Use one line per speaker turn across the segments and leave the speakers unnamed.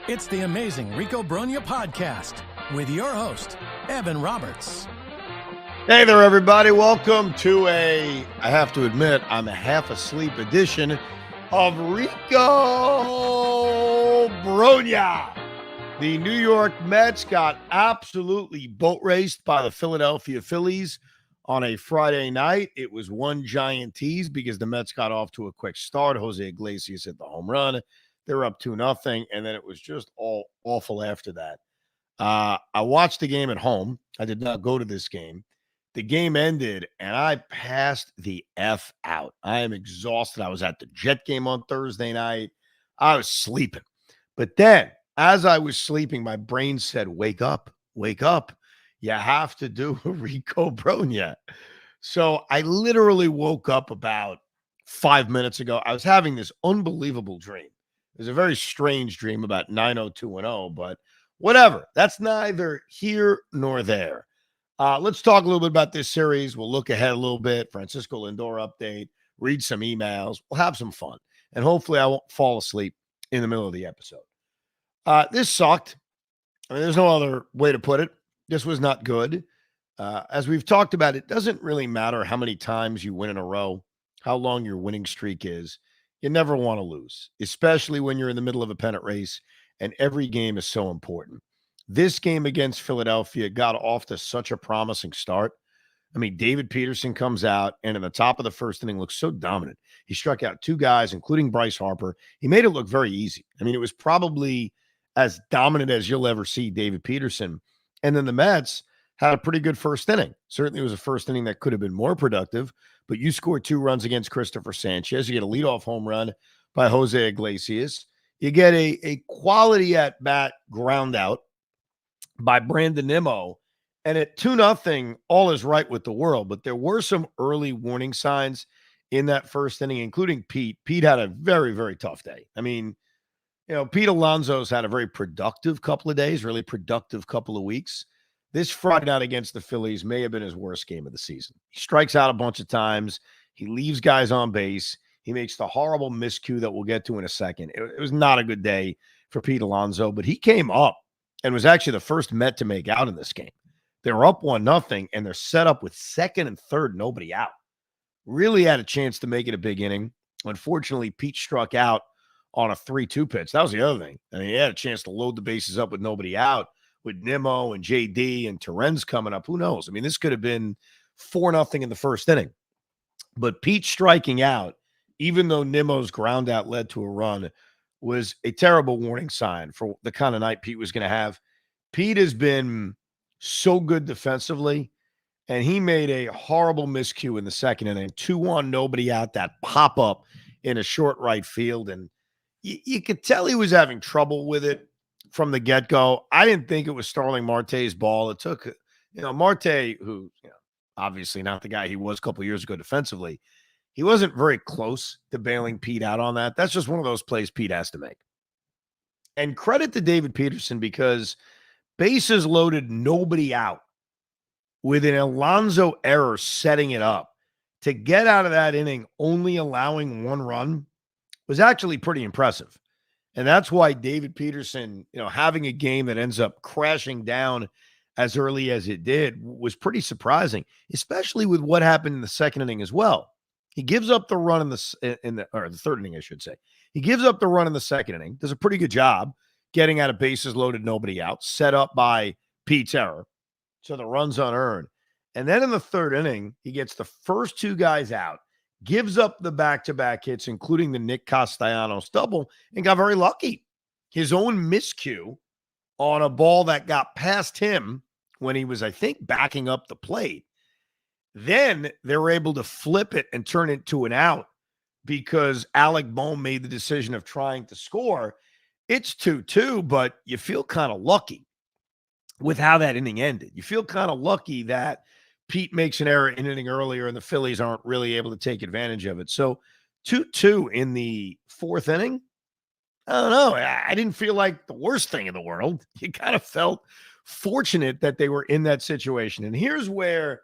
It's the amazing Rico Brogna podcast with your host, Evan Roberts.
Hey there, everybody. Welcome to I have to admit, I'm a half asleep edition of Rico Brogna. The New York Mets got absolutely boat raced by the Philadelphia Phillies on a Friday night. It was one giant tease because the Mets got off to a quick start. Jose Iglesias hit the home run. They were up 2-0, and then it was just all awful after that. I watched the game at home. I did not go to this game. The game ended, and I passed the F out. I am exhausted. I was at the Jet game on Thursday night. I was sleeping. But then, as I was sleeping, my brain said, wake up, wake up. You have to do a Rico Brogna. So I literally woke up about 5 minutes ago. I was having this unbelievable dream. It was a very strange dream about 90210, but whatever. That's neither here nor there. Let's talk a little bit about this series. We'll look ahead a little bit. Francisco Lindor update, read some emails. We'll have some fun. And hopefully I won't fall asleep in the middle of the episode. This sucked. I mean, there's no other way to put it. This was not good. As we've talked about, it doesn't really matter how many times you win in a row, how long your winning streak is. You never want to lose, especially when you're in the middle of a pennant race and every game is so important. This game against Philadelphia got off to such a promising start. I mean, David Peterson comes out and in the top of the first inning looks so dominant. He struck out two guys, including Bryce Harper. He made it look very easy. I mean, it was probably as dominant as you'll ever see David Peterson. And then the Mets had a pretty good first inning. Certainly it was a first inning that could have been more productive, but you scored 2 runs against Christopher Sanchez. You get a leadoff home run by Jose Iglesias. You get a quality at-bat ground out by Brandon Nimmo. And at 2-0, all is right with the world. But there were some early warning signs in that first inning, including Pete. Pete had a very, very tough day. I mean, you know, Pete Alonso's had a very productive couple of days, really productive couple of weeks. This Friday night against the Phillies may have been his worst game of the season. He strikes out a bunch of times. He leaves guys on base. He makes the horrible miscue that we'll get to in a second. It was not a good day for Pete Alonso, but he came up and was actually the first Met to make out in this game. They were up 1-0, and they're set up with second and third, nobody out. Really had a chance to make it a big inning. Unfortunately, Pete struck out on a 3-2 pitch. That was the other thing. I mean, he had a chance to load the bases up with nobody out, with Nimmo and JD and Terrence coming up. Who knows? I mean, this could have been 4-0 in the first inning. But Pete striking out, even though Nimmo's ground out led to a run, was a terrible warning sign for the kind of night Pete was going to have. Pete has been so good defensively, and he made a horrible miscue in the second inning. 2-1, nobody out, that pop-up in a short right field. And you could tell he was having trouble with it from the get-go. I didn't think it was Starling Marte's ball. It took, Marte, who, obviously not the guy he was a couple of years ago defensively, he wasn't very close to bailing Pete out on that. That's just one of those plays Pete has to make. And credit to David Peterson because bases loaded, nobody out, with an Alonso error setting it up to get out of that inning only allowing 1 run was actually pretty impressive. And that's why David Peterson, having a game that ends up crashing down as early as it did was pretty surprising, especially with what happened in the second inning as well. He gives up the run in the third inning, I should say. He gives up the run in the second inning, does a pretty good job getting out of bases loaded, nobody out, set up by Pete's error. So the run's unearned. And then in the third inning, he gets the first 2 guys out, gives up the back-to-back hits, including the Nick Castellanos double, and got very lucky. His own miscue on a ball that got past him when he was, I think, backing up the plate. Then they were able to flip it and turn it to an out because Alec Bohm made the decision of trying to score. It's 2-2, but you feel kind of lucky with how that inning ended. You feel kind of lucky that Pete makes an error an inning earlier and the Phillies aren't really able to take advantage of it. So 2-2 in the fourth inning, I don't know. I didn't feel like the worst thing in the world. You kind of felt fortunate that they were in that situation. And here's where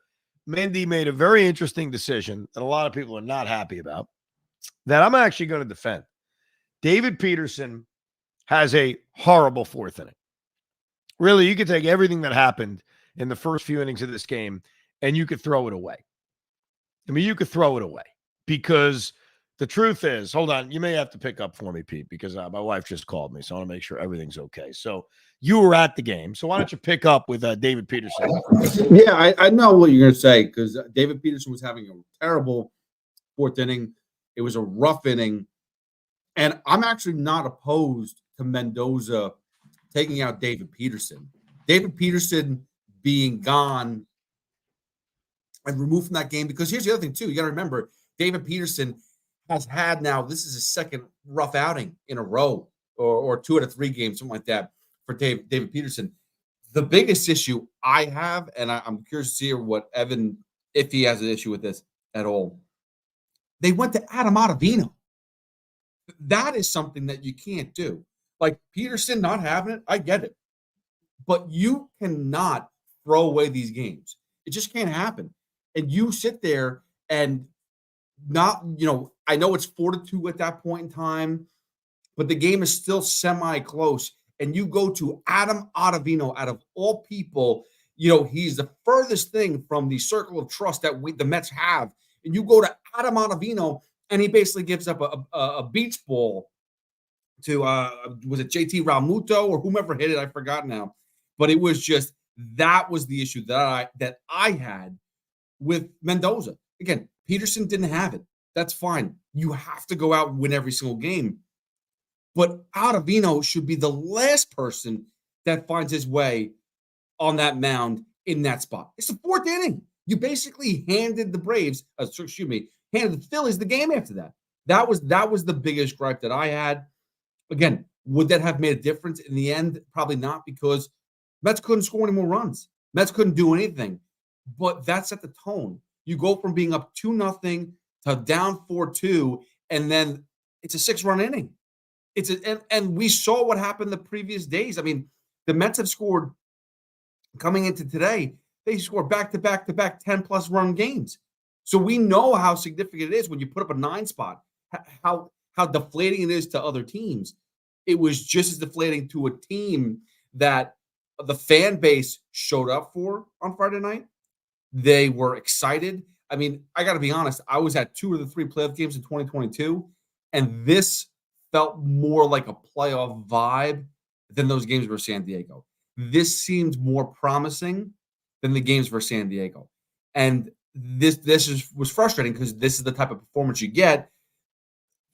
Mendy made a very interesting decision that a lot of people are not happy about, that I'm actually going to defend. David Peterson has a horrible fourth inning. Really, you could take everything that happened in the first few innings of this game and you could throw it away. I mean, you could throw it away because the truth is, hold on, you may have to pick up for me, Pete, because my wife just called me, so I want to make sure everything's okay. So you were at the game, so why don't you pick up with David Peterson?
Yeah, I know what you're going to say because David Peterson was having a terrible fourth inning. It was a rough inning, and I'm actually not opposed to Mendoza taking out David Peterson. David Peterson being gone and removed from that game, because here's the other thing too. You got to remember, David Peterson has had now, this is his second rough outing in a row, or 2 out of 3 games, something like that, for David Peterson. The biggest issue I have, and I'm curious to hear what Evan, if he has an issue with this at all, they went to Adam Ottavino. That is something that you can't do. Like Peterson not having it, I get it. But you cannot throw away these games. It just can't happen. And you sit there and not, I know it's 4-2 at that point in time, but the game is still semi-close. And you go to Adam Ottavino, out of all people, he's the furthest thing from the circle of trust that the Mets have. And you go to Adam Ottavino, and he basically gives up a beach ball to, was it JT Realmuto or whomever hit it? I forgot now. But it was just, that was the issue that I had with Mendoza. Again, Peterson didn't have it. That's fine. You have to go out and win every single game. But Ottavino should be the last person that finds his way on that mound in that spot. It's the 4th inning. You basically handed the Braves, handed the Phillies the game after that. That was the biggest gripe that I had. Again, would that have made a difference in the end? Probably not, because Mets couldn't score any more runs. Mets couldn't do anything. But that set the tone. You go from being up 2-0 to down 4-2, and then it's a 6-run inning. And we saw what happened the previous days. I mean, the Mets have scored, coming into today, they scored back-to-back 10-plus run games. So we know how significant it is when you put up a 9 spot, how deflating it is to other teams. It was just as deflating to a team that the fan base showed up for on Friday night. They were excited. I mean, I got to be honest, I was at 2 of the 3 playoff games in 2022, and this felt more like a playoff vibe than those games versus San Diego. This seemed more promising than the games versus San Diego. And this was frustrating because this is the type of performance you get.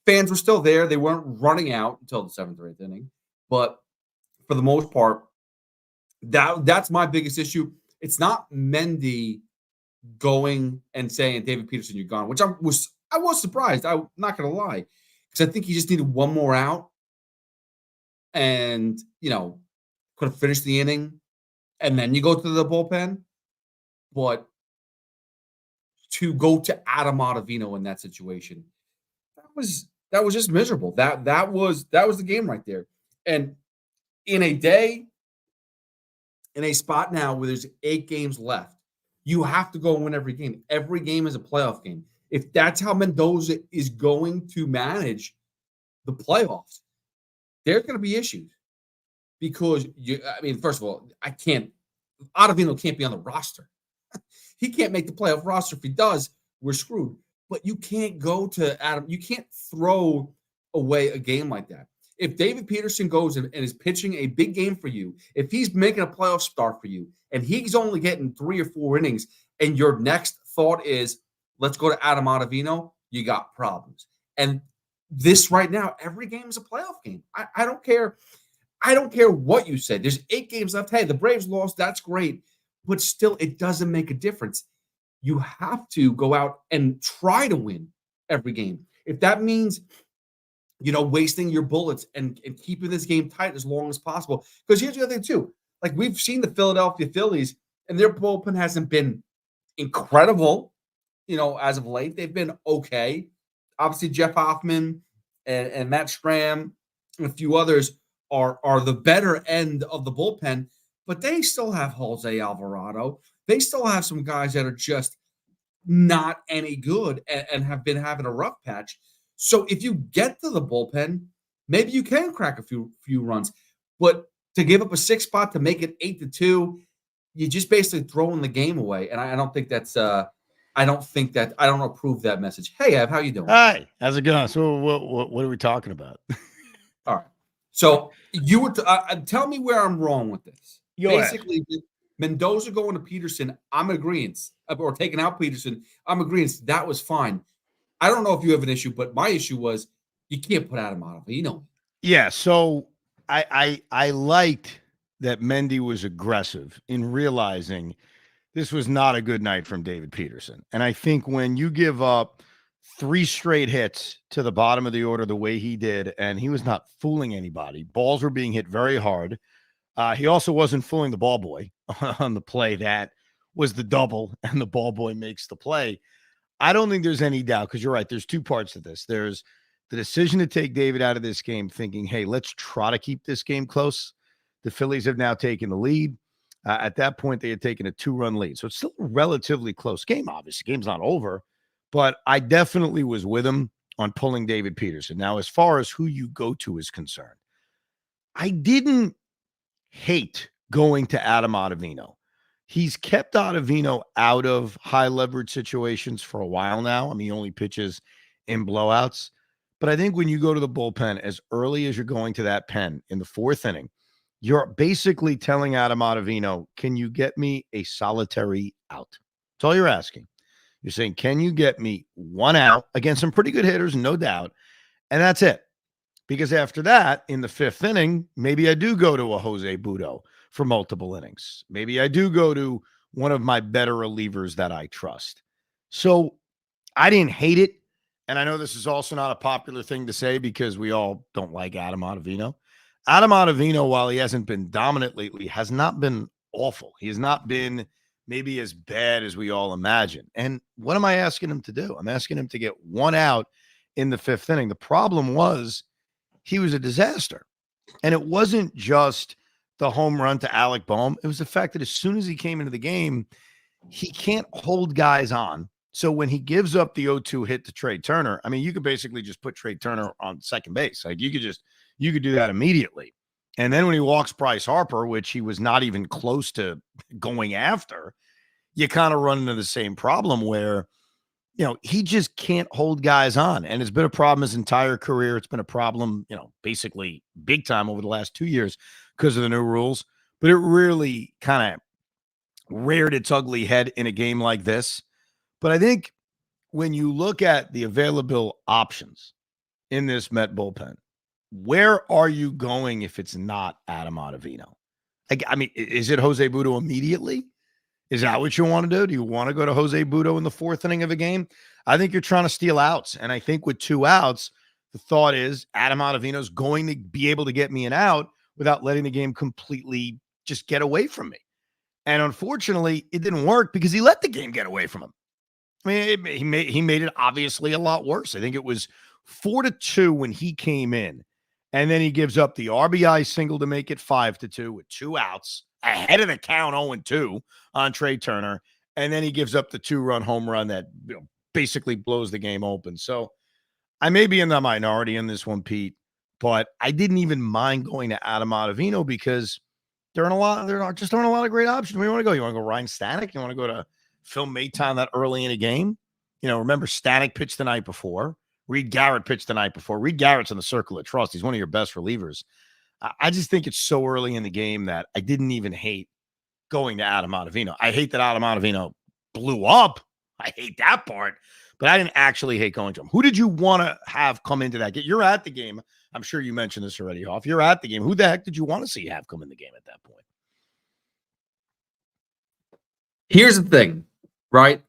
Fans were still there. They weren't running out until the 7th or 8th inning. But for the most part, that's my biggest issue. It's not Mendy going and saying, David Peterson, you're gone, which I was surprised. I'm not going to lie, because I think he just needed one more out and, could have finished the inning, and then you go to the bullpen. But to go to Adam Ottavino in that situation, that was just miserable. That was the game right there. And in a spot now where there's 8 games left, you have to go and win every game. Every game is a playoff game. If that's how Mendoza is going to manage the playoffs, there's going to be issues. Because, first of all, Ottavino can't be on the roster. He can't make the playoff roster. If he does, we're screwed. But you can't go to Adam. You can't throw away a game like that. If David Peterson goes and is pitching a big game for you, if he's making a playoff start for you, and he's only getting 3 or 4 innings, and your next thought is, let's go to Adam Ottavino, you got problems. And this right now, every game is a playoff game. I don't care. I don't care what you say. There's 8 games left. Hey, the Braves lost. That's great. But still, it doesn't make a difference. You have to go out and try to win every game. If that means, wasting your bullets and keeping this game tight as long as possible. Because here's the other thing, too. Like, we've seen the Philadelphia Phillies, and their bullpen hasn't been incredible, as of late. They've been okay. Obviously, Jeff Hoffman and Matt Stram and a few others are the better end of the bullpen, but they still have Jose Alvarado. They still have some guys that are just not any good and have been having a rough patch. So if you get to the bullpen, maybe you can crack a few runs. But to give up a 6 spot to make it 8-2, you just basically throwing the game away. And I don't think that's I don't approve that message. Hey, Ev, how you doing?
Hi, how's it going? So what are we talking about?
All right. So you would tell me where I'm wrong with this. Basically, Mendoza going to Peterson, I'm agreeing. Or taking out Peterson, I'm agreeing. That was fine. I don't know if you have an issue, but my issue was you can't put Adam out of it. You know.
Yeah, so I liked that Mendy was aggressive in realizing this was not a good night from David Peterson. And I think when you give up 3 straight hits to the bottom of the order the way he did, and he was not fooling anybody, balls were being hit very hard. He also wasn't fooling the ball boy on the play that was the double, and the ball boy makes the play. I don't think there's any doubt, because you're right. There's 2 parts to this. There's the decision to take David out of this game, thinking, hey, let's try to keep this game close. The Phillies have now taken the lead. At that point, they had taken a 2-run lead. So it's still a relatively close game. Obviously, the game's not over. But I definitely was with him on pulling David Peterson. Now, as far as who you go to is concerned, I didn't hate going to Adam Ottavino. He's kept Ottavino out of high leverage situations for a while now. I mean, he only pitches in blowouts. But I think when you go to the bullpen as early as you're going to that pen in the 4th inning, you're basically telling Adam Ottavino, can you get me a solitary out? That's all you're asking. You're saying, can you get me 1 out against some pretty good hitters, no doubt, and that's it. Because after that, in the 5th inning, maybe I do go to a Jose Butto for multiple innings. Maybe I do go to one of my better relievers that I trust. So I didn't hate it. And I know this is also not a popular thing to say because we all don't like Adam Ottavino. Adam Ottavino, while he hasn't been dominant lately, has not been awful. He has not been maybe as bad as we all imagine. And what am I asking him to do? I'm asking him to get 1 out in the 5th inning. The problem was he was a disaster. And it wasn't just the home run to Alec Boehm. It was the fact that as soon as he came into the game, he can't hold guys on. So when he gives up the 0-2 hit to Trey Turner, I mean, you could basically just put Trey Turner on second base. Like you could do that immediately. And then when he walks Bryce Harper, which he was not even close to going after, you kind of run into the same problem where, you know, he just can't hold guys on. And it's been a problem his entire career. It's been a problem, you know, basically big time over the last 2 years because of the new rules. But it really kind of reared its ugly head in a game like this. But I think when you look at the available options in this Met bullpen, where are you going if it's not Adam Ottavino? I mean, is it Jose Butto immediately? Is that what you want to do? Do you want to go to Jose Butto in the 4th inning of a game? I think you're trying to steal outs. And I think with 2 outs, the thought is Adam Ottavino's going to be able to get me an out without letting the game completely just get away from me. And unfortunately, it didn't work because he let the game get away from him. I mean, he made it obviously a lot worse. I think it was 4-2 when he came in. And then he gives up the RBI single to make it 5-2 with 2 outs ahead of the count 0-2 on Trey Turner. And then he gives up the 2-run home run that, you know, basically blows the game open. So I may be in the minority in this one, Pete, but I didn't even mind going to Adam Ottavino because there aren't a lot of great options. Where you want to go? You want to go Ryan Stanek? You want to go to Phil Maton that early in a game? You know, remember Stanek pitched the night before. Reed Garrett pitched the night before. Reed Garrett's in the circle of trust. He's one of your best relievers. I just think it's so early in the game that I didn't even hate going to Adam Ottavino. I hate that Adam Ottavino blew up. I hate that part, but I didn't actually hate going to him. Who did you want to have come into that game? You're at the game. I'm sure you mentioned this already, Hoff. You're at the game. Who the heck did you want to see have come in the game at that point?
Here's the thing, right?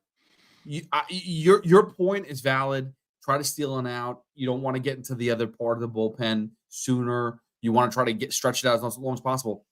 Your point is valid. Try to steal an out. You don't want to get into the other part of the bullpen sooner. You want to try to stretch it out as long as possible.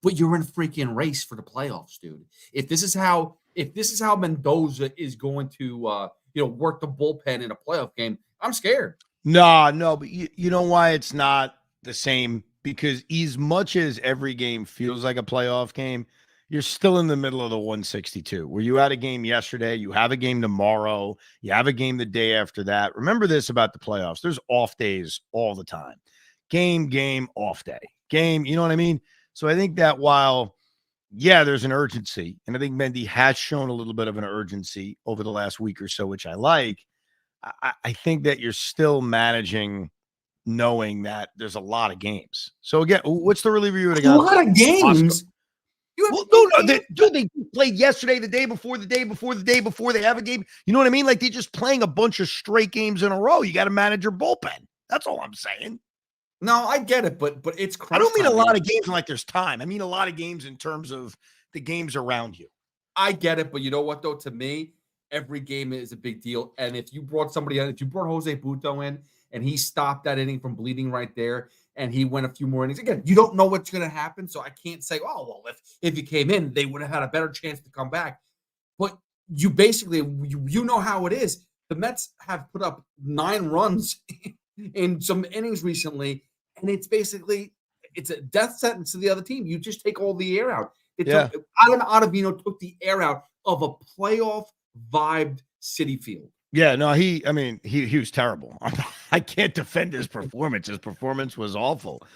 But you're in a freaking race for the playoffs, dude. If this is how Mendoza is going to work the bullpen in a playoff game, I'm scared.
No, but you know why it's not the same? Because as much as every game feels like a playoff game, you're still in the middle of the 162. Were you had a game yesterday? You have a game tomorrow. You have a game the day after that. Remember this about the playoffs. There's off days all the time. game, off day. Game, you know what I mean? So I think that while, yeah, there's an urgency, and I think Mendy has shown a little bit of an urgency over the last week or so, which I like. I think that you're still managing knowing that there's a lot of games. So again, what's the reliever you would have
A
got?
lot of games.
Oscar. Well, no, they played yesterday, the day before, the day before, the day before. They have a game. You know what I mean? Like they're just playing a bunch of straight games in a row. You got to manage your bullpen. That's all I'm saying.
No, I get it, but it's.
I don't mean a lot of games like there's time. I mean a lot of games in terms of the games around you.
I get it, but you know what though? To me, every game is a big deal. And if you brought somebody in, if you brought Jose Buto in and he stopped that inning from bleeding right there, and he went a few more innings. Again, you don't know what's going to happen, so I can't say, oh, well, if you came in, they would have had a better chance to come back. But you basically, you know how it is. The Mets have put up 9 runs in some innings recently, and it's a death sentence to the other team. You just take all the air out. Adam Ottavino took the air out of a playoff vibed Citi Field.
Yeah, no, he was terrible. I can't defend his performance. His performance was awful.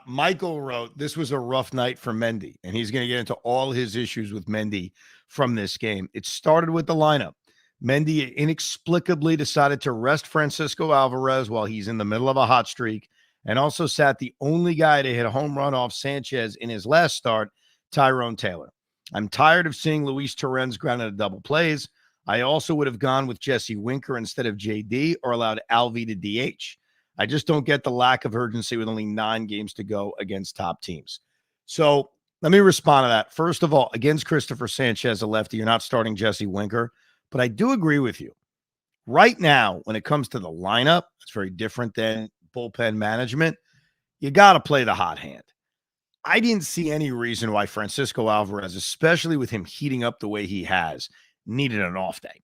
Michael wrote, this was a rough night for Mendy, and he's going to get into all his issues with Mendy from this game. It started with the lineup. Mendy inexplicably decided to rest Francisco Alvarez while he's in the middle of a hot streak, and also sat the only guy to hit a home run off Sanchez in his last start, Tyrone Taylor. I'm tired of seeing Luis Torrens grounded a double plays. I also would have gone with Jesse Winker instead of JD or allowed Alvy to DH. I just don't get the lack of urgency with only 9 games to go against top teams. So let me respond to that. First of all, against Christopher Sanchez, a lefty, you're not starting Jesse Winker. But I do agree with you. Right now, when it comes to the lineup, it's very different than bullpen management. You got to play the hot hand. I didn't see any reason why Francisco Alvarez, especially with him heating up the way he has, needed an off day.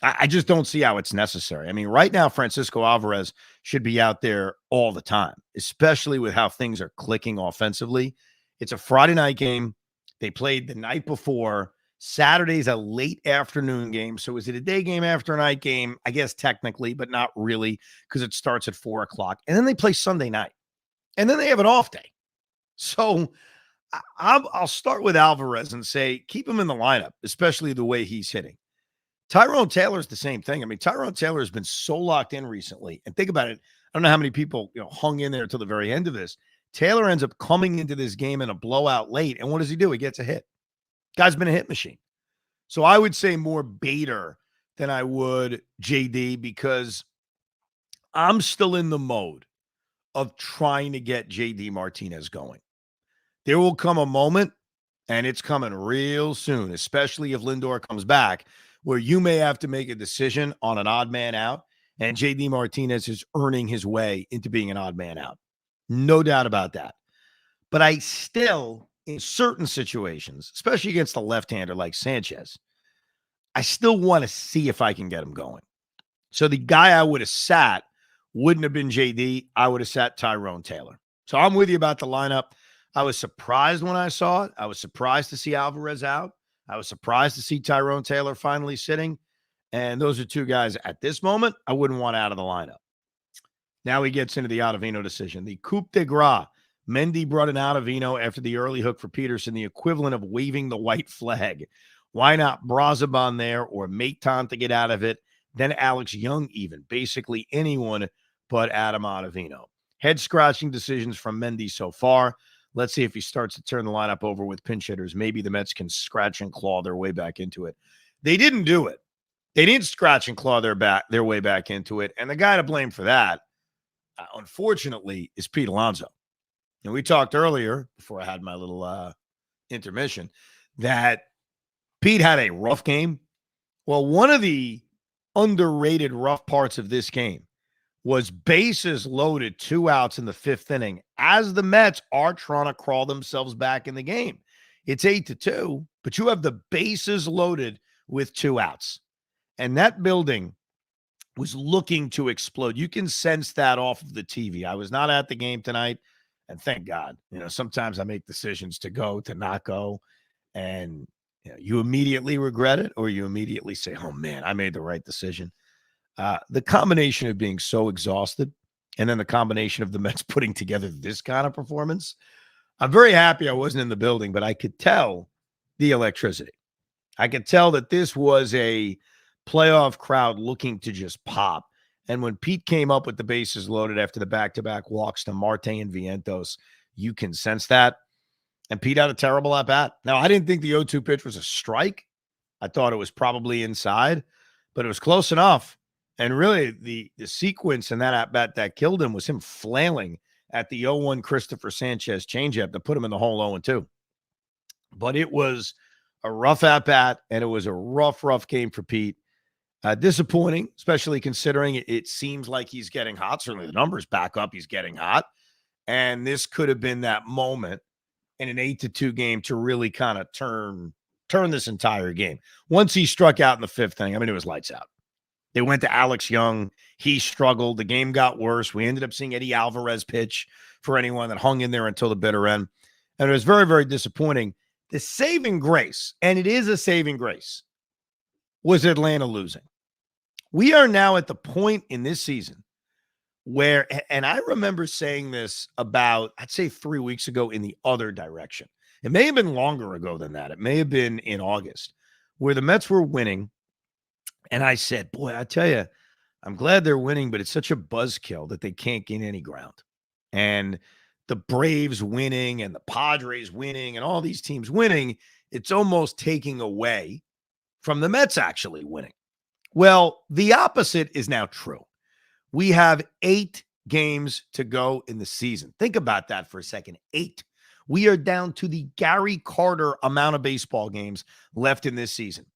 I just don't see how it's necessary. I mean, right now, Francisco Alvarez should be out there all the time, especially with how things are clicking offensively. It's a Friday night game. They played the night before. Saturday's a late afternoon game. So is it a day game after a night game? I guess technically, but not really, because it starts at 4:00. And then they play Sunday night. And then they have an off day. So I'll start with Alvarez and say, keep him in the lineup, especially the way he's hitting. Tyrone Taylor's the same thing. I mean, Tyrone Taylor has been so locked in recently. And think about it. I don't know how many people hung in there until the very end of this. Taylor ends up coming into this game in a blowout late. And what does he do? He gets a hit. Guy's been a hit machine. So I would say more Bader than I would JD, because I'm still in the mode of trying to get JD Martinez going. There will come a moment, and it's coming real soon, especially if Lindor comes back, where you may have to make a decision on an odd man out, and JD Martinez is earning his way into being an odd man out. No doubt about that. But I still, in certain situations, especially against a left-hander like Sanchez, I still want to see if I can get him going. So the guy I would have sat wouldn't have been JD. I would have sat Tyrone Taylor. So I'm with you about the lineup. I was surprised when I saw it. I was surprised to see Alvarez out. I was surprised to see Tyrone Taylor finally sitting. And those are 2 guys at this moment I wouldn't want out of the lineup. Now he gets into the Ottavino decision. The coup de grace. Mendy brought in Ottavino after the early hook for Peterson, the equivalent of waving the white flag. Why not Brazaban there or Maton to get out of it? Then Alex Young even. Basically anyone but Adam Ottavino. Head-scratching decisions from Mendy so far. Let's see if he starts to turn the lineup over with pinch hitters. Maybe the Mets can scratch and claw their way back into it. They didn't do it. They didn't scratch and claw their way back into it. And the guy to blame for that, unfortunately, is Pete Alonso. And we talked earlier, before I had my little intermission, that Pete had a rough game. Well, one of the underrated rough parts of this game was bases loaded, 2 outs in the 5th inning, as the Mets are trying to crawl themselves back in the game. It's 8-2, but you have the bases loaded with 2 outs. And that building was looking to explode. You can sense that off of the TV. I was not at the game tonight, and thank God. Sometimes I make decisions to go, to not go, and you immediately regret it, or you immediately say, oh, man, I made the right decision. The combination of being so exhausted and then the combination of the Mets putting together this kind of performance. I'm very happy I wasn't in the building, but I could tell the electricity. I could tell that this was a playoff crowd looking to just pop. And when Pete came up with the bases loaded after the back-to-back walks to Marte and Vientos, you can sense that. And Pete had a terrible at-bat. Now, I didn't think the 0-2 pitch was a strike. I thought it was probably inside, but it was close enough. And really, the sequence in that at-bat that killed him was him flailing at the 0-1 Christopher Sanchez changeup to put him in the hole 0-2. But it was a rough at-bat, and it was a rough game for Pete. Disappointing, especially considering it seems like he's getting hot. Certainly the numbers back up he's getting hot. And this could have been that moment in an 8-2 game to really kind of turn this entire game. Once he struck out in the fifth inning, I mean, it was lights out. They went to Alex Young. He struggled. The game got worse. We ended up seeing Eddie Alvarez pitch for anyone that hung in there until the bitter end. And it was very, very disappointing. The saving grace, and it is a saving grace, was Atlanta losing. We are now at the point in this season where, and I remember saying this about, I'd say 3 weeks ago in the other direction. It may have been longer ago than that. It may have been in August, where the Mets were winning. And I said, boy, I tell you, I'm glad they're winning, but it's such a buzzkill that they can't gain any ground. And the Braves winning and the Padres winning and all these teams winning, it's almost taking away from the Mets actually winning. Well, the opposite is now true. We have 8 games to go in the season. Think about that for a second. 8. We are down to the Gary Carter amount of baseball games left in this season.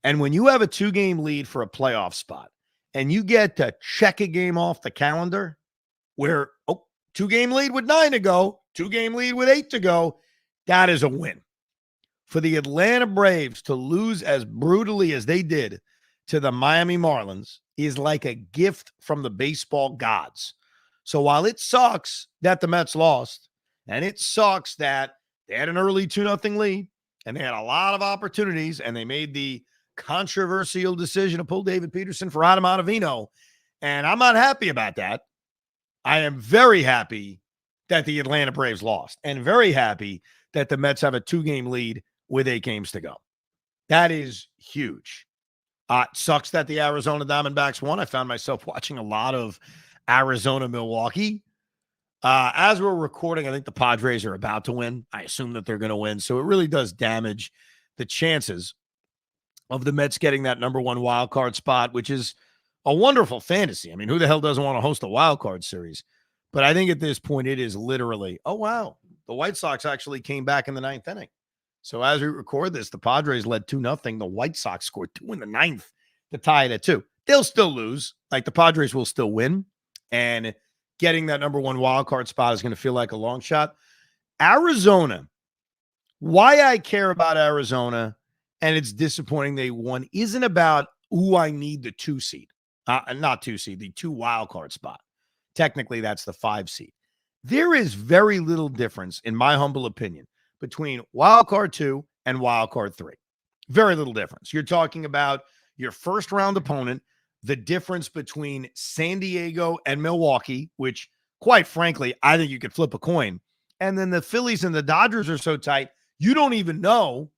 And when you have a 2-game lead for a playoff spot and you get to check a game off the calendar where, 2-game lead with 9 to go, 2-game lead with 8 to go, that is a win. For the Atlanta Braves to lose as brutally as they did to the Miami Marlins is like a gift from the baseball gods. So while it sucks that the Mets lost, and it sucks that they had an early 2-0 lead, and they had a lot of opportunities, and they made the controversial decision to pull David Peterson for Adam Ottavino, and I'm not happy about that. I am very happy that the Atlanta Braves lost, and very happy that the Mets have a 2-game lead with 8 games to go. That is huge. It sucks that the Arizona Diamondbacks won. I found myself watching a lot of Arizona-Milwaukee. As we're recording, I think the Padres are about to win. I assume that they're going to win. So it really does damage the chances of the Mets getting that number 1 wild card spot, which is a wonderful fantasy. I mean, who the hell doesn't want to host a wild card series? But I think at this point, it is literally, oh, wow, the White Sox actually came back in the 9th inning. So as we record this, the Padres led 2-0. The White Sox scored 2 in the 9th to tie it at 2. They'll still lose. Like, the Padres will still win. And getting that number 1 wild card spot is going to feel like a long shot. Arizona, why I care about Arizona, and it's disappointing they won, isn't about, I need the 2 seed. Not 2 seed, the 2 wild card spot. Technically, that's the 5 seed. There is very little difference, in my humble opinion, between wild card 2 and wild card 3. Very little difference. You're talking about your first round opponent, the difference between San Diego and Milwaukee, which, quite frankly, I think you could flip a coin. And then the Phillies and the Dodgers are so tight, you don't even know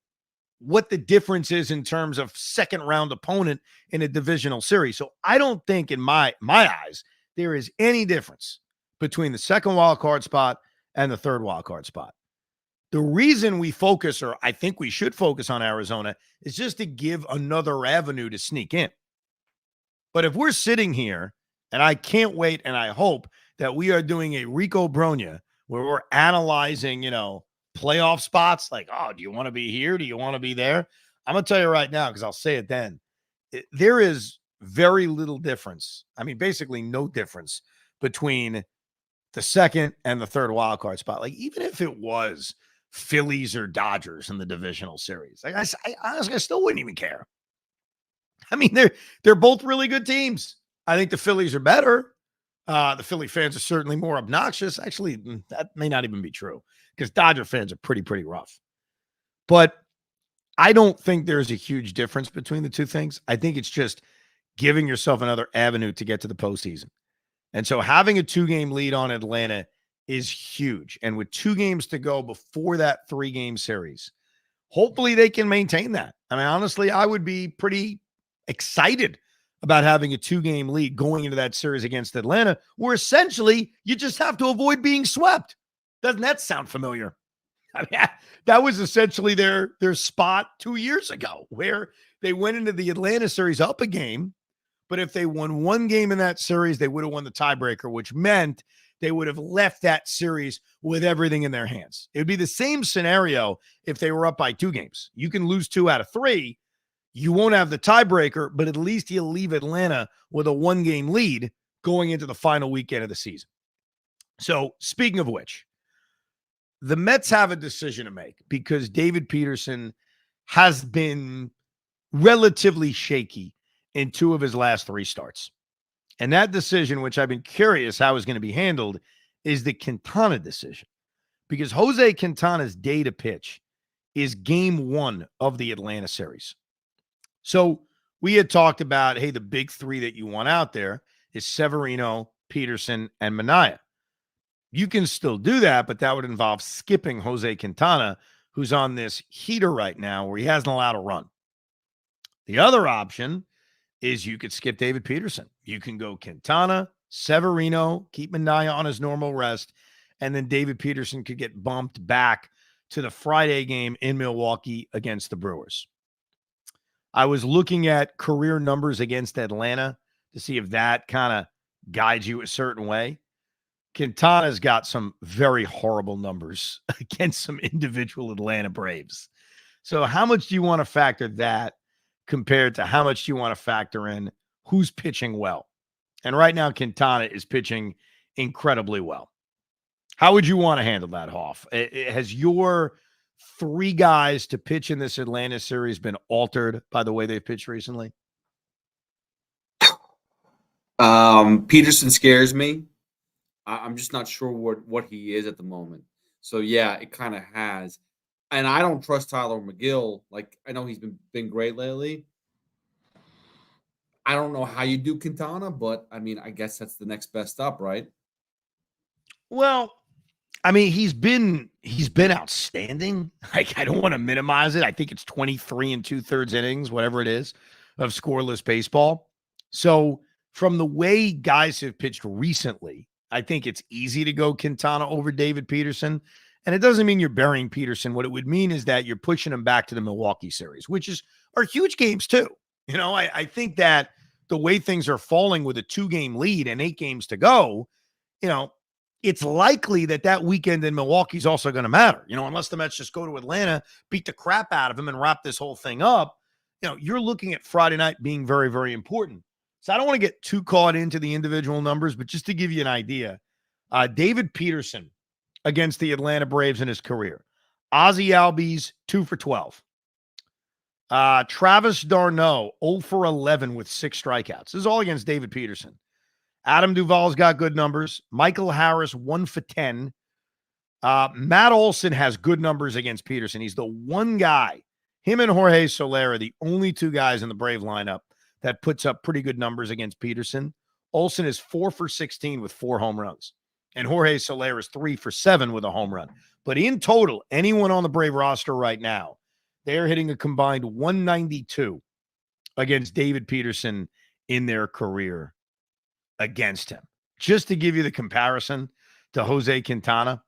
what the difference is in terms of second round opponent in a divisional series. So I don't think, in my eyes, there is any difference between the second wild card spot and the third wild card spot. The reason we focus, or I think we should focus on Arizona, is just to give another avenue to sneak in. But if we're sitting here, and I can't wait, and I hope that we are doing a Rico Brogna where we're analyzing, playoff spots, like, do you want to be here? Do you want to be there? I'm going to tell you right now, because I'll say it then. There is very little difference. I mean, basically no difference between the second and the third wild card spot. Like, even if it was Phillies or Dodgers in the divisional series, like I honestly, I still wouldn't even care. I mean, they're both really good teams. I think the Phillies are better. The Philly fans are certainly more obnoxious. Actually, that may not even be true, because Dodger fans are pretty rough. But I don't think there's a huge difference between the two things. I think it's just giving yourself another avenue to get to the postseason. And so having a 2-game lead on Atlanta is huge. And with 2 games to go before that 3-game series, hopefully they can maintain that. I mean, honestly, I would be pretty excited about having a 2-game lead going into that series against Atlanta, where essentially you just have to avoid being swept. Doesn't that sound familiar? I mean, that was essentially their spot 2 years ago, where they went into the Atlanta series up a game, but if they won 1 game in that series, they would have won the tiebreaker, which meant they would have left that series with everything in their hands. It would be the same scenario if they were up by 2 games. You can lose 2 out of 3. You won't have the tiebreaker, but at least you'll leave Atlanta with a 1-game lead going into the final weekend of the season. So speaking of which, the Mets have a decision to make because David Peterson has been relatively shaky in 2 of his last 3 starts. And that decision, which I've been curious how is going to be handled, is the Quintana decision. Because Jose Quintana's day to pitch is game 1 of the Atlanta series. So we had talked about, hey, the big 3 that you want out there is Severino, Peterson, and Manaea. You can still do that, but that would involve skipping Jose Quintana, who's on this heater right now where he hasn't allowed a run. The other option is you could skip David Peterson. You can go Quintana, Severino, keep Manaea on his normal rest, and then David Peterson could get bumped back to the Friday game in Milwaukee against the Brewers. I was looking at career numbers against Atlanta to see if that kind of guides you a certain way. Quintana's got some very horrible numbers against some individual Atlanta Braves. So how much do you want to factor that compared to how much do you want to factor in who's pitching well? And right now, Quintana is pitching incredibly well. How would you want to handle that, Hoff? Has your 3 guys to pitch in this Atlanta series been altered by the way they've pitched recently?
Peterson scares me. I'm just not sure what he is at the moment. So yeah, it kind of has. And I don't trust Tyler McGill. Like, I know he's been great lately. I don't know how you do Quintana, but I mean, I guess that's the next best up, right?
Well, I mean, he's been outstanding. Like, I don't want to minimize it. I think it's 23 2/3 innings, whatever it is, of scoreless baseball. So from the way guys have pitched recently, I think it's easy to go Quintana over David Peterson. And it doesn't mean you're burying Peterson. What it would mean is that you're pushing him back to the Milwaukee series, which are huge games too. You know, I think that the way things are falling with a 2-game lead and 8 games to go, you know, it's likely that weekend in Milwaukee is also going to matter, you know, unless the Mets just go to Atlanta, beat the crap out of him and wrap this whole thing up. You know, you're looking at Friday night being very, very important. So I don't want to get too caught into the individual numbers, but just to give you an idea, David Peterson against the Atlanta Braves in his career. Ozzie Albies, 2 for 12. Travis d'Arnaud, 0 for 11 with 6 strikeouts. This is all against David Peterson. Adam Duvall's got good numbers. Michael Harris, 1 for 10. Matt Olson has good numbers against Peterson. He's the one guy, him and Jorge Soler are the only 2 guys in the Brave lineup that puts up pretty good numbers against Peterson. Olson is 4 for 16 with 4 home runs. And Jorge Soler is 3 for 7 with a home run. But in total, anyone on the Brave roster right now, they're hitting a combined 192 against David Peterson in their career against him. Just to give you the comparison to Jose Quintana.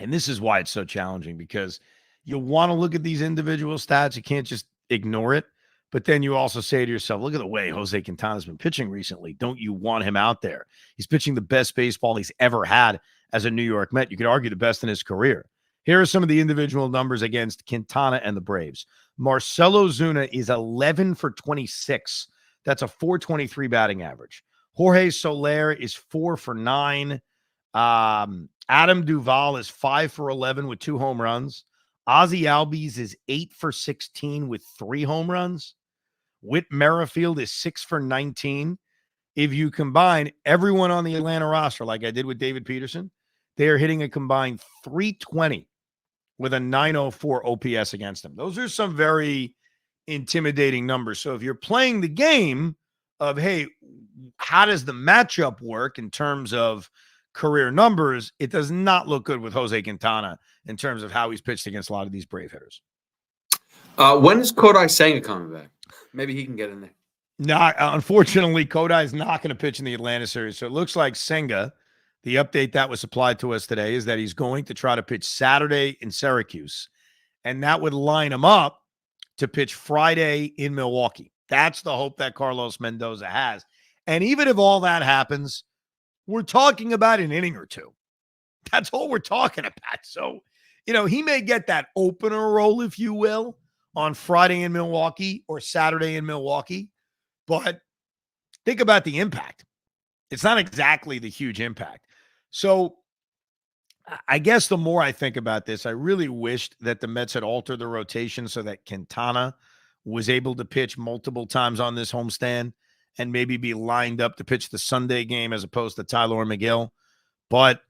And this is why it's so challenging, because you want to look at these individual stats. You can't just ignore it. But then you also say to yourself, look at the way Jose Quintana's been pitching recently. Don't you want him out there? He's pitching the best baseball he's ever had as a New York Met. You could argue the best in his career. Here are some of the individual numbers against Quintana and the Braves. Marcelo Zuna is 11 for 26. That's a 423 batting average. Jorge Soler is 4 for 9. Adam Duvall is 5 for 11 with 2 home runs. Ozzie Albies is 8 for 16 with 3 home runs. Whit Merrifield is 6 for 19. If you combine everyone on the Atlanta roster, like I did with David Peterson, they are hitting a combined 320 with a 904 OPS against them. Those are some very intimidating numbers. So if you're playing the game of, hey, how does the matchup work in terms of career numbers? It does not look good with Jose Quintana in terms of how he's pitched against a lot of these Brave hitters.
When is Kodai Senga coming back? Maybe he can get in there.
Unfortunately, Kodai is not going to pitch in the Atlanta series. So it looks like Senga, the update that was supplied to us today is that he's going to try to pitch Saturday in Syracuse. And that would line him up to pitch Friday in Milwaukee. That's the hope that Carlos Mendoza has. And even if all that happens, we're talking about an inning or two. That's all we're talking about. So, he may get that opener role, if you will, on Friday in Milwaukee or Saturday in Milwaukee. But think about the impact. It's not exactly the huge impact. So I guess the more I think about this, I really wished that the Mets had altered the rotation so that Quintana was able to pitch multiple times on this homestand and maybe be lined up to pitch the Sunday game as opposed to Tyler McGill. But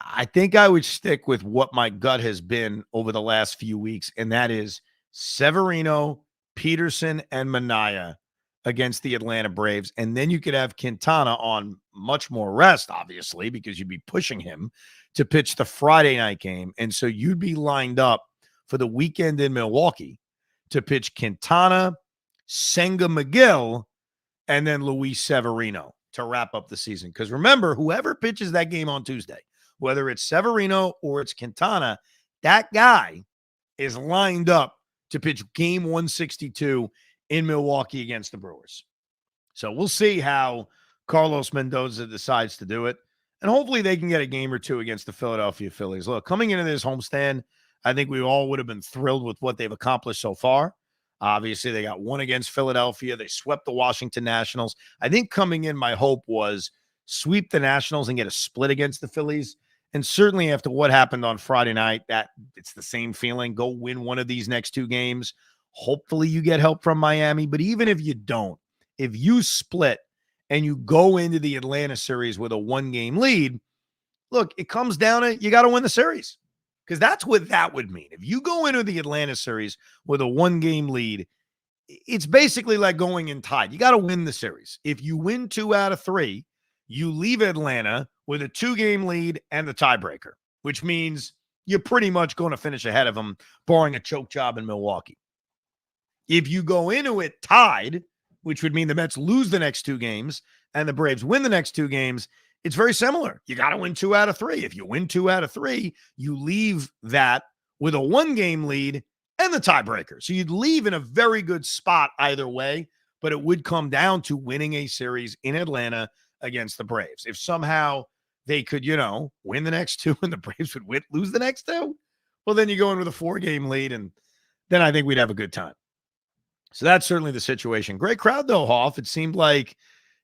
I think I would stick with what my gut has been over the last few weeks, and that is Severino, Peterson, and Minaya against the Atlanta Braves. And then you could have Quintana on much more rest, obviously, because you'd be pushing him to pitch the Friday night game. And so you'd be lined up for the weekend in Milwaukee to pitch Quintana, Senga McGill, and then Luis Severino to wrap up the season. Because remember, whoever pitches that game on Tuesday, whether it's Severino or it's Quintana, that guy is lined up to pitch game 162 in Milwaukee against the Brewers. So we'll see how Carlos Mendoza decides to do it. And hopefully they can get a game or two against the Philadelphia Phillies. Look, coming into this homestand, I think we all would have been thrilled with what they've accomplished so far. Obviously, they got one against Philadelphia. They swept the Washington Nationals. I think coming in, my hope was sweep the Nationals and get a split against the Phillies. And certainly after what happened on Friday night, that it's the same feeling. Go win one of these next two games. Hopefully you get help from Miami. But even if you don't, if you split and you go into the Atlanta series with a one-game lead, look, it comes down to you got to win the series. Because that's what that would mean. If you go into the Atlanta series with a one-game lead, it's basically like going in tied. You got to win the series. If you win 2 out of 3, you leave Atlanta with a 2-game lead and the tiebreaker, which means you're pretty much going to finish ahead of them, barring a choke job in Milwaukee. If you go into it tied, which would mean the Mets lose the next 2 games and the Braves win the next 2 games, it's very similar. You got to win 2 out of 3. If you win 2 out of 3, you leave that with a 1-game lead and the tiebreaker. So you'd leave in a very good spot either way, but it would come down to winning a series in Atlanta against the Braves. If somehow they could, win the next 2 and the Braves would lose the next 2, well, then you go in with a 4-game lead, and then I think we'd have a good time. So that's certainly the situation. Great crowd, though, Hoff. It seemed like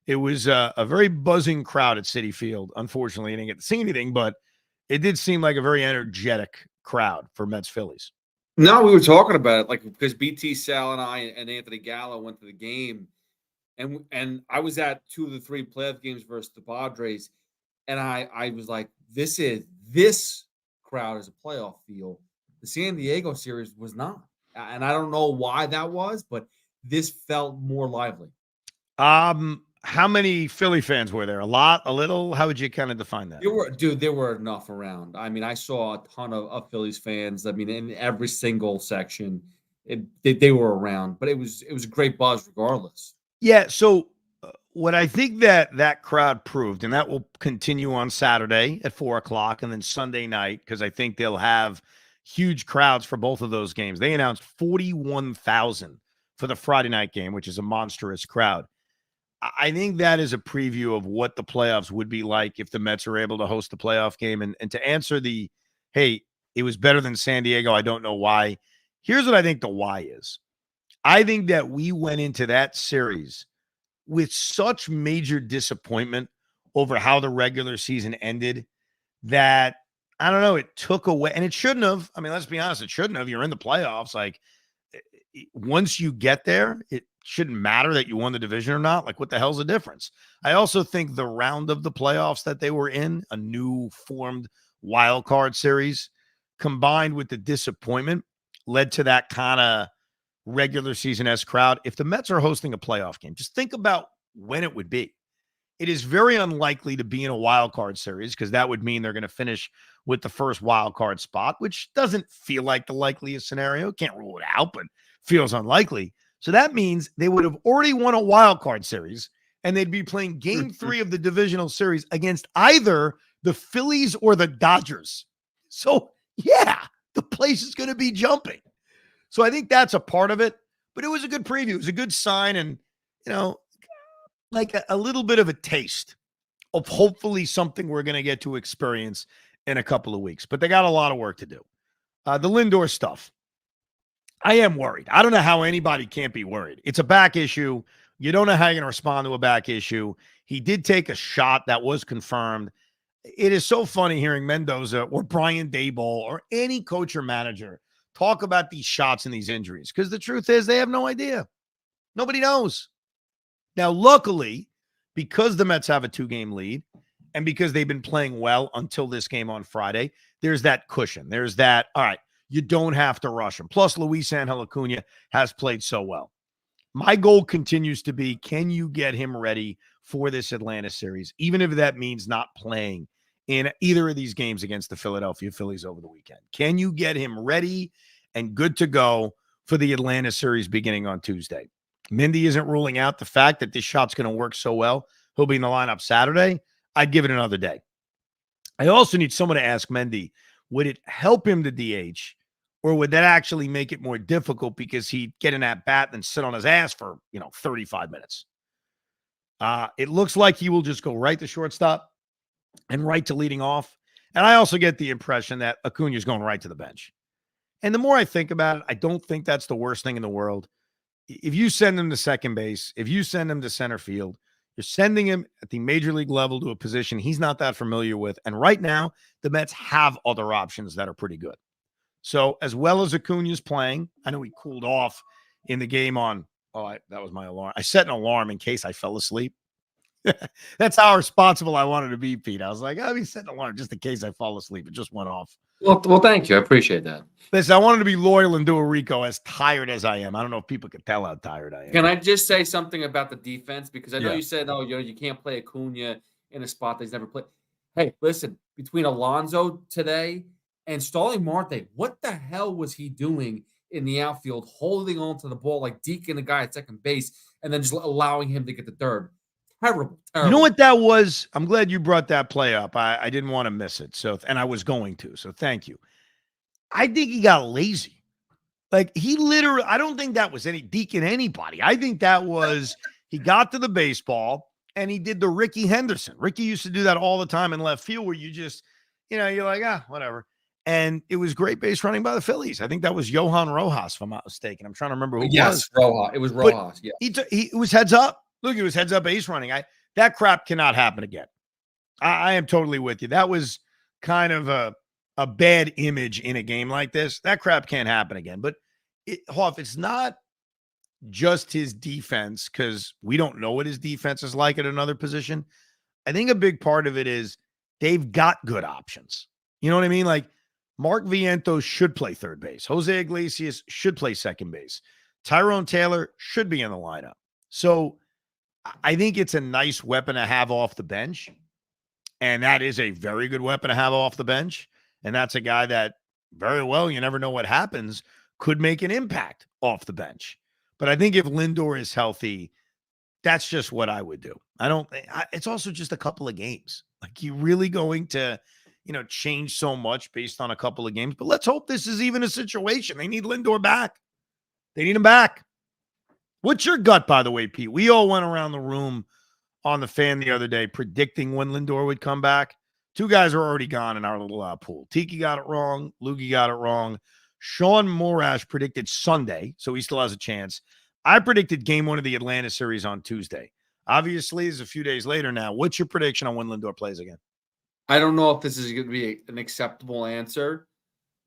it was a very buzzing crowd at Citi Field. Unfortunately, I didn't get to see anything, but it did seem like a very energetic crowd for Mets Phillies.
No, we were talking about it, because BT Sal and I and Anthony Gallo went to the game, and I was at 2 of the 3 playoff games versus the Padres, and I was like, this crowd is a playoff feel. The San Diego series was not, and I don't know why that was, but this felt more lively.
How many Philly fans were there? A lot, a little? How would you kind of define that?
There were enough around. I mean, I saw a ton of Phillies fans. I mean, in every single section, they were around, but it was a great buzz regardless.
Yeah. So what I think that crowd proved, and that will continue on Saturday at 4:00 and then Sunday night, because I think they'll have huge crowds for both of those games. They announced 41,000 for the Friday night game, which is a monstrous crowd. I think that is a preview of what the playoffs would be like if the Mets are able to host the playoff game. And to answer hey, it was better than San Diego, I don't know why. Here's what I think the why is. I think that we went into that series with such major disappointment over how the regular season ended that, I don't know, it took away, and it shouldn't have. I mean, let's be honest, it shouldn't have. You're in the playoffs. Like, once you get there, it shouldn't matter that you won the division or not. Like, what the hell's the difference? I also think the round of the playoffs that they were in, a new formed wild card series, combined with the disappointment, led to that kind of regular season-esque crowd. If the Mets are hosting a playoff game, just think about when it would be. It is very unlikely to be in a wild card series because that would mean they're going to finish with the first wild card spot, which doesn't feel like the likeliest scenario. Can't rule it out, but feels unlikely. So that means they would have already won a wild card series and they'd be playing game 3 of the divisional series against either the Phillies or the Dodgers. So yeah, the place is going to be jumping. So I think that's a part of it, but it was a good preview. It was a good sign. And, like a little bit of a taste of hopefully something we're going to get to experience in a couple of weeks. But they got a lot of work to do. The Lindor stuff, I am worried. I don't know how anybody can't be worried. It's a back issue. You don't know how you're going to respond to a back issue. He did take a shot that was confirmed. It is so funny hearing Mendoza or Brian Daboll or any coach or manager talk about these shots and these injuries because the truth is they have no idea. Nobody knows. Now, luckily, because the Mets have a 2-game lead and because they've been playing well until this game on Friday, there's that cushion. There's that, all right, you don't have to rush him. Plus, Luis Angel Acuna has played so well. My goal continues to be, can you get him ready for this Atlanta series, even if that means not playing in either of these games against the Philadelphia Phillies over the weekend? Can you get him ready and good to go for the Atlanta series beginning on Tuesday? Mindy isn't ruling out the fact that this shot's going to work so well. He'll be in the lineup Saturday. I'd give it another day. I also need someone to ask Mendy, would it help him to DH or would that actually make it more difficult because he'd get an at-bat and sit on his ass for, 35 minutes? It looks like he will just go right to shortstop and right to leading off. And I also get the impression that Acuna's going right to the bench. And the more I think about it, I don't think that's the worst thing in the world. If you send him to second base, if you send him to center field, you're sending him at the major league level to a position he's not that familiar with. And right now, the Mets have other options that are pretty good. So as well as Acuna's playing, I know he cooled off in the game on, that was my alarm. I set an alarm in case I fell asleep. That's how responsible I wanted to be, Pete. I was like, I'll be setting an alarm just in case I fall asleep. It just went off.
Well, thank you. I appreciate that.
Listen, I wanted to be loyal and do a Rico as tired as I am. I don't know if people could tell how tired I am.
Can I just say something about the defense? Because I know
Yeah.
you said, you can't play Acuna in a spot that he's never played. Hey, listen, between Alonso today and Starling Marte, what the hell was he doing in the outfield, holding on to the ball like deking the guy at second base and then just allowing him to get the third? Terrible.
You know what that was? I'm glad you brought that play up. I didn't want to miss it. And I was going to. So thank you. I think he got lazy. Like he literally, I don't think that was any deacon anybody. I think that was he got to the baseball and he did the Ricky Henderson. Ricky used to do that all the time in left field where you just, you're like, whatever. And it was great base running by the Phillies. I think that was Johan Rojas, if I'm not mistaken. I'm trying to remember who it was.
Yes, Rojas. It was Rojas. Yeah.
It was heads up. Look, it was heads up base running. That crap cannot happen again. I am totally with you. That was kind of a bad image in a game like this. That crap can't happen again. But Hoff, it's not just his defense because we don't know what his defense is like at another position. I think a big part of it is they've got good options. You know what I mean? Like Mark Vientos should play third base. Jose Iglesias should play second base. Tyrone Taylor should be in the lineup. So I think it's a nice weapon to have off the bench. And that is a very good weapon to have off the bench. And that's a guy that very well, you never know what happens, could make an impact off the bench. But I think if Lindor is healthy, that's just what I would do. It's also just a couple of games. Like you really going to, change so much based on a couple of games. But let's hope this is even a situation. They need Lindor back. They need him back. What's your gut, by the way, Pete? We all went around the room on the fan the other day predicting when Lindor would come back. Two guys are already gone in our little pool. Tiki got it wrong. Loogie got it wrong. Sean Morash predicted Sunday, so he still has a chance. I predicted game 1 of the Atlanta series on Tuesday. Obviously, it's a few days later now. What's your prediction on when Lindor plays again?
I don't know if this is going to be an acceptable answer,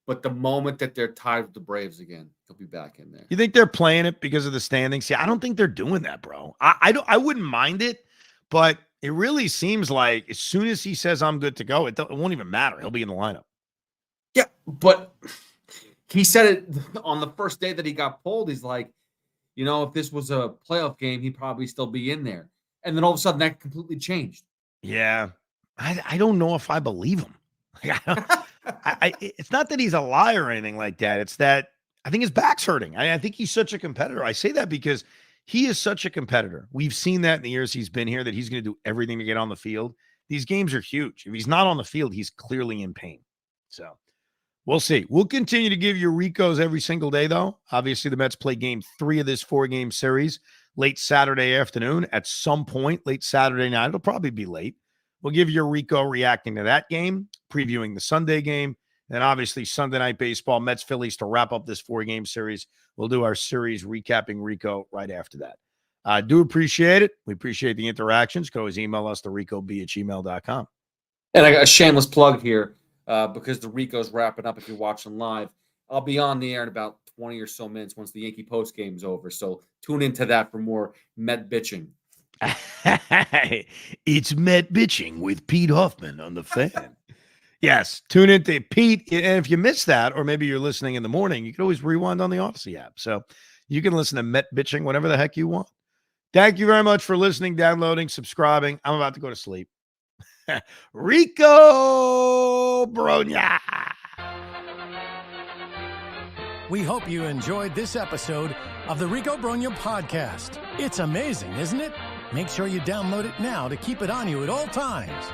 but the moment that they're tied with the Braves again, he'll be back in there.
You think they're playing it because of the standings? See, I don't think they're doing that, bro. I wouldn't mind it, but it really seems like as soon as he says I'm good to go, it won't even matter. He'll be in the lineup.
Yeah, but he said it on the first day that he got pulled. He's like, if this was a playoff game, he'd probably still be in there. And then all of a sudden that completely changed.
Yeah. I don't know if I believe him. It's not that he's a liar or anything like that. It's that I think his back's hurting. I think he's such a competitor. I say that because he is such a competitor. We've seen that in the years he's been here, that he's going to do everything to get on the field. These games are huge. If he's not on the field, he's clearly in pain. So we'll see. We'll continue to give you Ricos every single day, though. Obviously, the Mets play game 3 of this 4-game series late Saturday afternoon. At some point, late Saturday night, it'll probably be late. We'll give you Rico reacting to that game, previewing the Sunday game, and obviously Sunday Night Baseball, Mets Phillies to wrap up this 4-game series. We'll do our series recapping Rico right after that. I do appreciate it. We appreciate the interactions. You can always email us to ricob@gmail.com.
And I got a shameless plug here because the Rico's wrapping up if you're watching live. I'll be on the air in about 20 or so minutes once the Yankee post game's over. So tune into that for more Met bitching.
It's Met bitching with Pete Hoffman on the Fan. Yes, tune into Pete. And if you missed that, or maybe you're listening in the morning, you can always rewind on the Odyssey app. So you can listen to Met bitching whenever the heck you want. Thank you very much for listening, downloading, subscribing. I'm about to go to sleep. Rico Brogna.
We hope you enjoyed this episode of the Rico Brogna podcast. It's amazing, isn't it? Make sure you download it now to keep it on you at all times.